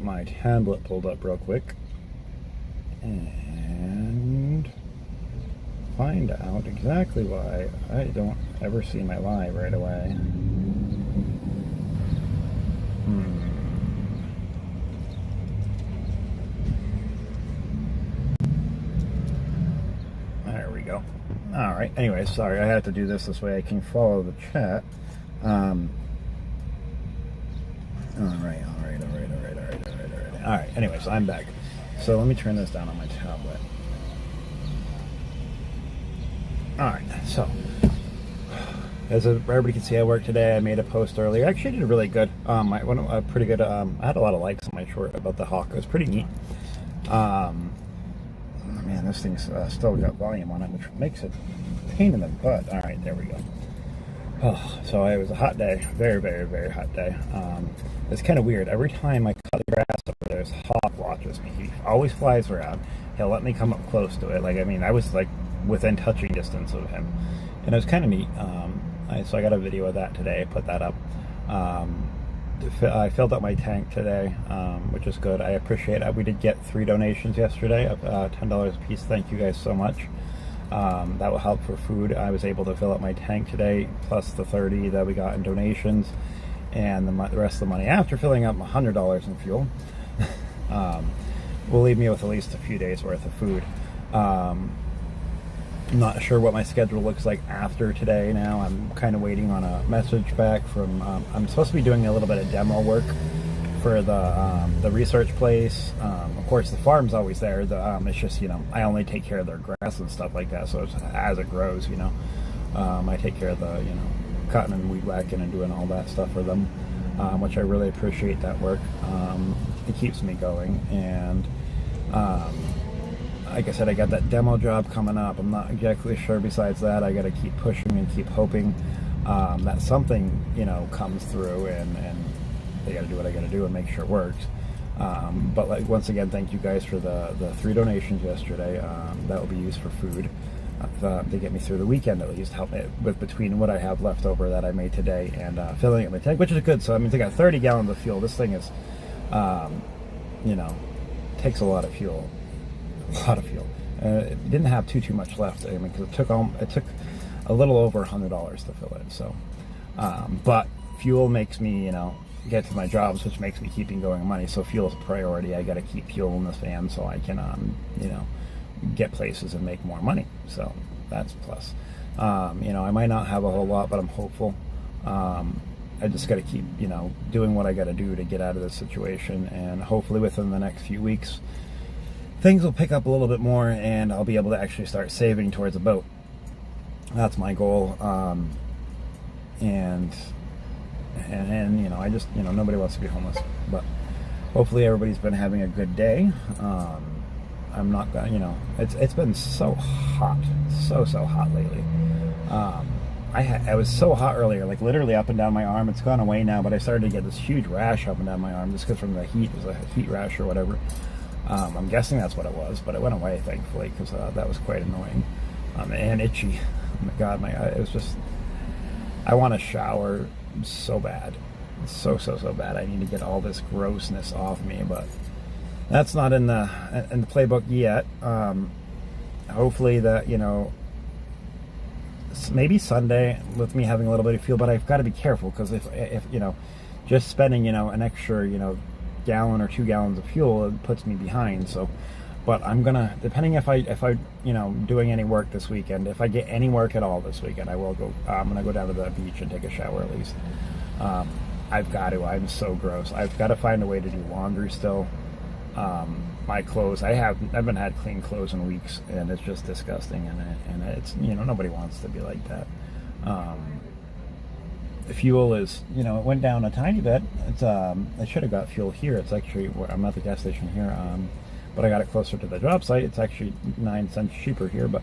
my tablet pulled up real quick and find out exactly why I don't ever see my live right away. There we go. All right. Anyway, sorry, I had to do this way I can follow the chat. All right. Anyways, I'm back. So let me turn this down on my tablet. All right. So, as everybody can see, I worked today. I made a post earlier. Actually, I did really good. Pretty good. I had a lot of likes on my short about the hawk. It was pretty neat. Man, this thing's still got volume on it, which makes it a pain in the butt. All right, there we go. Oh, so it was a hot day, very, very, very hot day. It's kind of weird. Every time I cut the grass over there, this hawk watches me. He always flies around. He'll let me come up close to it. I was like within touching distance of him, and it was kind of neat. So I got a video of that today. I put that up. I filled up my tank today, which is good. I appreciate it. We did get 3 donations yesterday of $10 a piece. Thank you guys so much. That will help for food. I was able to fill up my tank today, plus the 30 that we got in donations, and the rest of the money after filling up $100 in fuel will leave me with at least a few days worth of food. Not sure what my schedule looks like after today now. I'm kind of waiting on a message back from, I'm supposed to be doing a little bit of demo work for the research place. Of course, the farm's always there. It's just, I only take care of their grass and stuff like that. So it's, as it grows, I take care of the, cutting and weed whacking and doing all that stuff for them, which I really appreciate that work. It keeps me going. And like I said, I got that demo job coming up. I'm not exactly sure. Besides that, I got to keep pushing and keep hoping that something, comes through, and they got to do what I got to do and make sure it works. But once again, thank you guys for the 3 donations yesterday. That will be used for food to get me through the weekend, at least, help me with between what I have left over that I made today and filling up my tank, which is good. So I mean, I got 30 gallons of fuel. This thing is, takes a lot of fuel. It didn't have too much left. I mean, because it took a little over $100 to fill it. So, but fuel makes me, get to my jobs, which makes me keeping going money. So fuel is a priority. I got to keep fuel in this van so I can, get places and make more money. So that's a plus. I might not have a whole lot, but I'm hopeful. I just got to keep, doing what I got to do to get out of this situation, and hopefully within the next few weeks, things will pick up a little bit more, and I'll be able to actually start saving towards a boat. That's my goal. And I just, nobody wants to be homeless, but hopefully everybody's been having a good day. I'm not gonna, it's been so hot, so hot lately. I was so hot earlier, like literally up and down my arm. It's gone away now, but I started to get this huge rash up and down my arm just because from the heat. It was a heat rash or whatever. I'm guessing that's what it was, but it went away, thankfully, because that was quite annoying and itchy. Oh my God, it was just, I want to shower so bad. So bad. I need to get all this grossness off me, but that's not in the playbook yet. Hopefully that, maybe Sunday with me having a little bit of fuel, but I've got to be careful, because if just spending, an extra, gallon or 2 gallons of fuel, it puts me behind. So, but I'm gonna, depending if I doing any work this weekend, if I get any work at all this weekend, I will go. I'm gonna go down to the beach and take a shower at least. I've got to. I'm so gross. I've got to find a way to do laundry still. My clothes, I haven't had clean clothes in weeks, and it's just disgusting. And it's nobody wants to be like that. The fuel is, it went down a tiny bit. It's I should have got fuel here. It's actually, I'm at the gas station here, but I got it closer to the job site. It's actually 9 cents cheaper here, but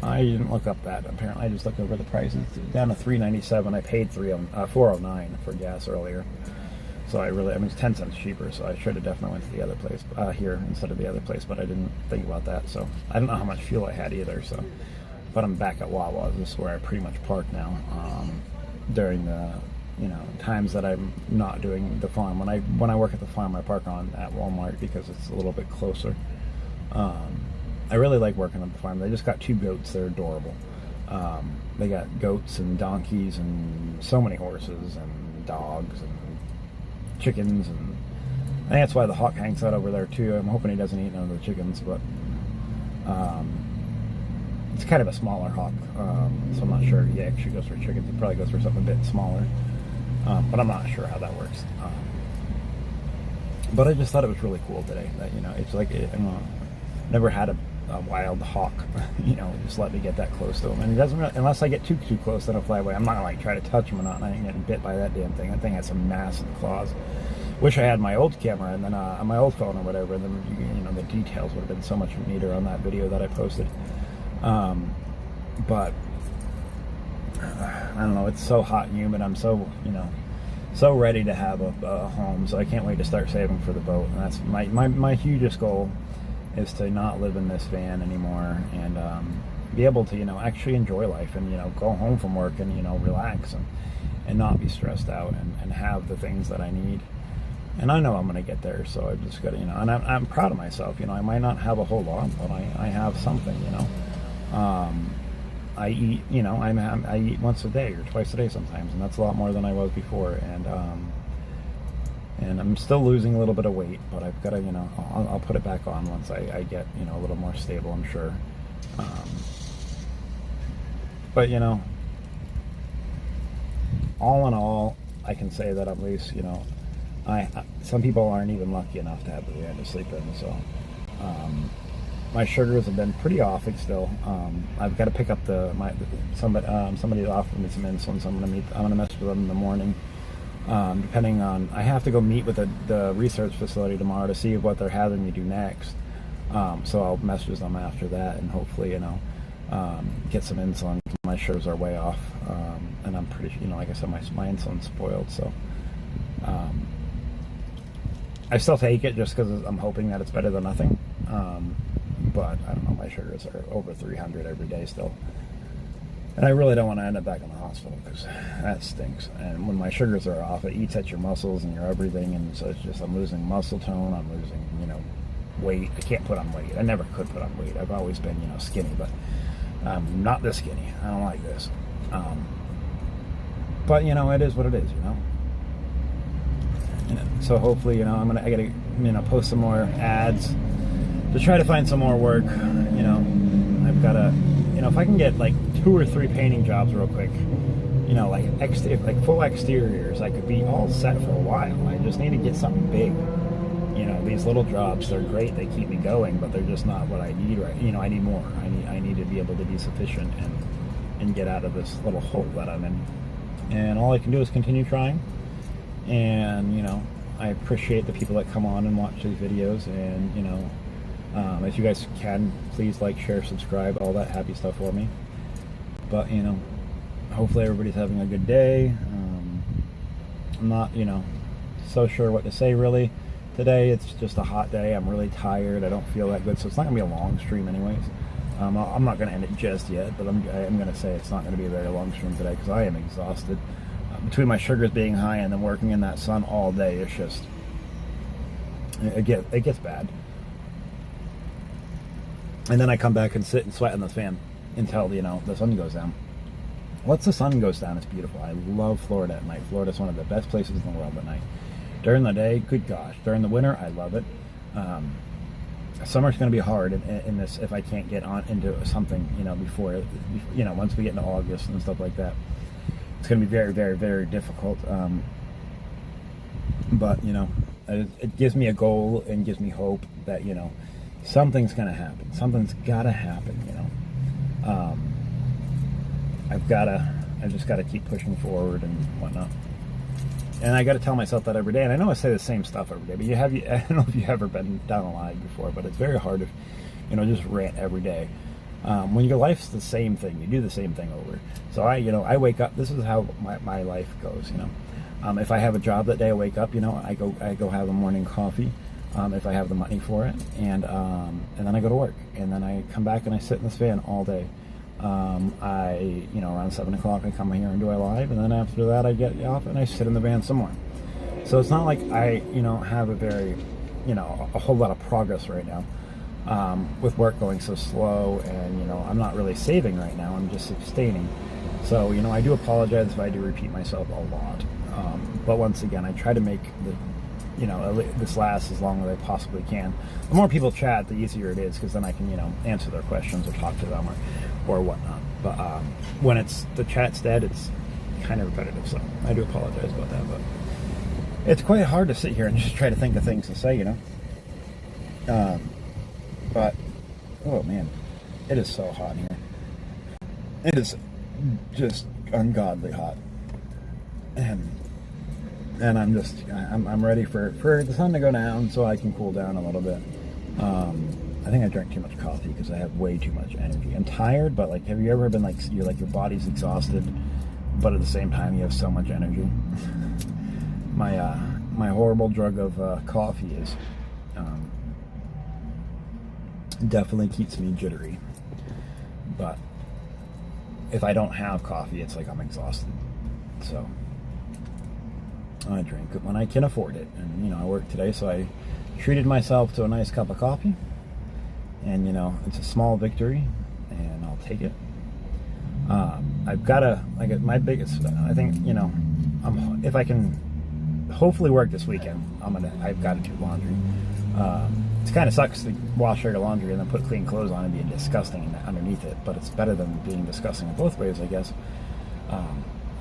I didn't look up that. Apparently, I just looked over the prices. It's down to $3.97. I paid $4.09 for gas earlier, so it's 10 cents cheaper. So I should have definitely went to the other place here instead of the other place, but I didn't think about that. So I don't know how much fuel I had either. So, but I'm back at Wawa. This is where I pretty much park now. During the you know, times that I'm not doing the farm. When I work at the farm, I park on at Walmart because it's a little bit closer. I really like working at the farm. They just got 2 goats. They're adorable. They got goats and donkeys and so many horses and dogs and chickens, and I think that's why the hawk hangs out over there too. I'm hoping he doesn't eat none of the chickens, but it's kind of a smaller hawk, so I'm not sure he actually goes for chickens. He probably goes for something a bit smaller, but I'm not sure how that works. But I just thought it was really cool today that, you know, it's like never had a wild hawk, you know, just let me get that close to him. And he doesn't really, unless I get too close, then he'll fly away. I'm not gonna like try to touch him or not, and I ain't getting bit by that damn thing. That thing has some massive claws. Wish I had my old camera and then on my old phone or whatever, and then, you know, the details would have been so much neater on that video that I posted. But I don't know, it's so hot and humid. I'm so, you know, so ready to have a home, so I can't wait to start saving for the boat. And that's my hugest goal, is to not live in this van anymore, and be able to, you know, actually enjoy life, and, you know, go home from work and, you know, relax and not be stressed out, and have the things that I need. And I know I'm going to get there, so I've just got to, you know, and I'm proud of myself. You know, I might not have a whole lot, but I have something, you know. I eat, you know, I eat once a day or twice a day sometimes, and that's a lot more than I was before. And I'm still losing a little bit of weight, but I've got to, you know, I'll put it back on once I get, you know, a little more stable, I'm sure. But, you know, all in all, I can say that at least, you know, some people aren't even lucky enough to have the van to sleep in, so my sugars have been pretty off still. I've got to pick up somebody offered me some insulin, so I'm gonna message with them in the morning. Depending on, I have to go meet with the research facility tomorrow to see what they're having me do next. So I'll message them after that, and hopefully, you know, get some insulin. My sugars are way off, and I'm pretty, you know, like I said, my insulin's spoiled, so I still take it just because I'm hoping that it's better than nothing. But I don't know, my sugars are over 300 every day still. And I really don't want to end up back in the hospital, because that stinks. And when my sugars are off, it eats at your muscles and your everything. And so it's just, I'm losing muscle tone, I'm losing, you know, weight. I can't put on weight. I never could put on weight. I've always been, you know, skinny, but not this skinny. I don't like this. But, you know, it is what it is, you know. So hopefully, you know, I gotta, you know, post some more ads to try to find some more work. You know, I've gotta, you know, if I can get like 2 or 3 painting jobs real quick, you know, like full exteriors, I could be all set for a while. I just need to get something big. You know, these little jobs, they're great, they keep me going, but they're just not what I need, right? You know, I need more. I need to be able to be sufficient and get out of this little hole that I'm in. And all I can do is continue trying. And, you know, I appreciate the people that come on and watch these videos, and, you know, if you guys can, please like, share, subscribe, all that happy stuff for me. But, you know, hopefully everybody's having a good day. I'm not, you know, so sure what to say really today. It's just a hot day. I'm really tired. I don't feel that good, so it's not gonna be a long stream anyways. I'm not gonna end it just yet, but I'm gonna say it's not gonna be a very long stream today, because I am exhausted. Between my sugars being high and then working in that sun all day, it's just, it gets bad. And then I come back and sit and sweat in the fan until, you know, the sun goes down. Once the sun goes down, it's beautiful. I love Florida at night. Florida's one of the best places in the world at night. During the day, good gosh. During the winter, I love it. Summer's going to be hard in this if I can't get on into something, you know, before, you know, once we get into August and stuff like that. It's going to be very, very, very difficult. But, you know, it gives me a goal and gives me hope that, you know, something's going to happen. Something's got to happen, you know. I just got to keep pushing forward and whatnot. And I got to tell myself that every day. And I know I say the same stuff every day, but I don't know if you've ever been down a line before, but it's very hard to, you know, just rant every day. When your life's the same thing, you do the same thing over. So I wake up, this is how my life goes, you know. If I have a job that day, I wake up, you know, I go have a morning coffee, if I have the money for it, and then I go to work, and then I come back and I sit in this van all day. Around 7 o'clock I come here and do a live, and then after that I get off and I sit in the van some more. So it's not like I, have a very, a whole lot of progress right now. With work going so slow, and I'm not really saving right now, I'm just sustaining. So I do apologize if I do repeat myself a lot, but once again I try to make this last as long as I possibly can. The more people chat, the easier it is, because then I can answer their questions or talk to them or whatnot. But when the chat's dead, it's kind of repetitive, so I do apologize about that. But it's quite hard to sit here and just try to think of things to say, But, oh man, it is so hot here. It is just ungodly hot. And I'm ready for the sun to go down so I can cool down a little bit. I think I drank too much coffee because I have way too much energy. I'm tired, but have you ever been your body's exhausted, but at the same time you have so much energy? My horrible drug of coffee is definitely keeps me jittery, but if I don't have coffee, it's like I'm exhausted. So I drink it when I can afford it, and I work today, so I treated myself to a nice cup of coffee, and it's a small victory, and I'll take it. I've got to, my biggest, I think, if I can hopefully work this weekend, I've got to do laundry. It kind of sucks to wash your laundry and then put clean clothes on and be disgusting underneath it, but it's better than being disgusting in both ways, I guess.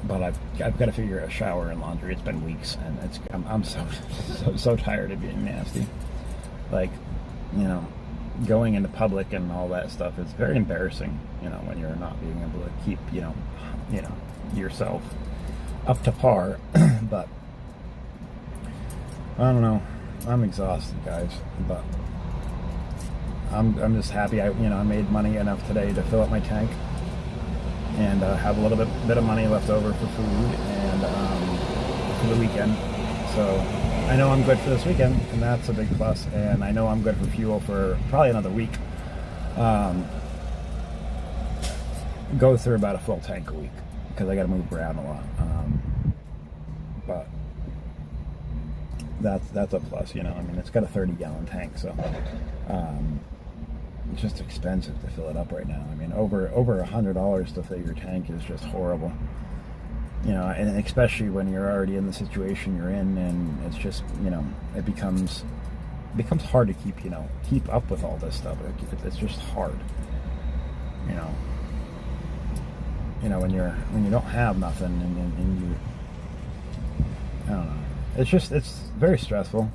But I've got to figure a shower and laundry. It's been weeks, and I'm so tired of being nasty. Going into public and all that stuff is very embarrassing. When you're not being able to keep yourself up to par. But I don't know. I'm exhausted, guys, but I'm just happy I made money enough today to fill up my tank and have a little bit of money left over for food and for the weekend. So I know I'm good for this weekend, and that's a big plus. And I know I'm good for fuel for probably another week. Go through about a full tank a week because I got to move around a lot. But that's a plus, it's got a 30-gallon tank, so it's just expensive to fill it up right now. Over $100 to fill your tank is just horrible, and especially when you're already in the situation you're in, and it's just it becomes hard to keep up with all this stuff. It's just hard, when you don't have nothing and you, I don't know. It's very stressful.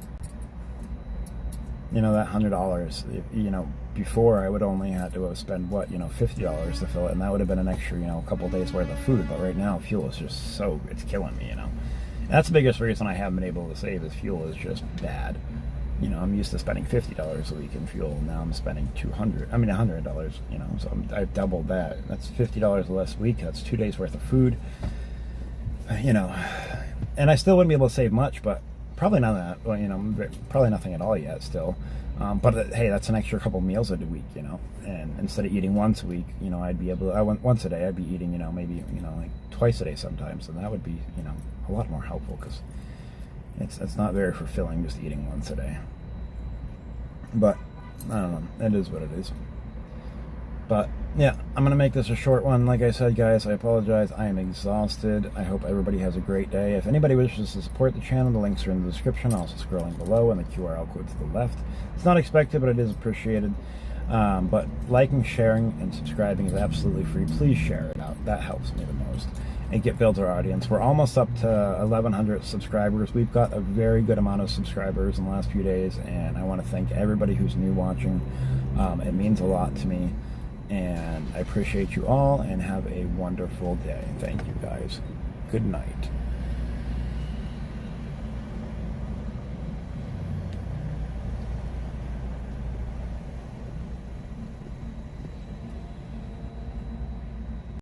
That $100, before I would only have to spend $50 to fill it, and that would have been an extra, a couple of days worth of food. But right now, fuel is just it's killing me, And that's the biggest reason I haven't been able to save is fuel is just bad. I'm used to spending $50 a week in fuel. Now I'm spending $100, so I've doubled that. That's $50 less a week. That's 2 days worth of food, and I still wouldn't be able to save much, but probably not that. Well, probably nothing at all yet still. But hey, that's an extra couple meals a week, And instead of eating once a week, I'd be able to. Once a day, I'd be eating, maybe twice a day sometimes, and that would be, a lot more helpful because it's not very fulfilling just eating once a day. But I don't know. It is what it is. But yeah, I'm going to make this a short one. Like I said, guys, I apologize. I am exhausted. I hope everybody has a great day. If anybody wishes to support the channel, the links are in the description, also scrolling below, and the QR code to the left. It's not expected, but it is appreciated. But liking, sharing, and subscribing is absolutely free. Please share it out. That helps me the most. And builds our audience. We're almost up to 1,100 subscribers. We've got a very good amount of subscribers in the last few days, and I want to thank everybody who's new watching. It means a lot to me. And I appreciate you all, and have a wonderful day. Thank you, guys. Good night.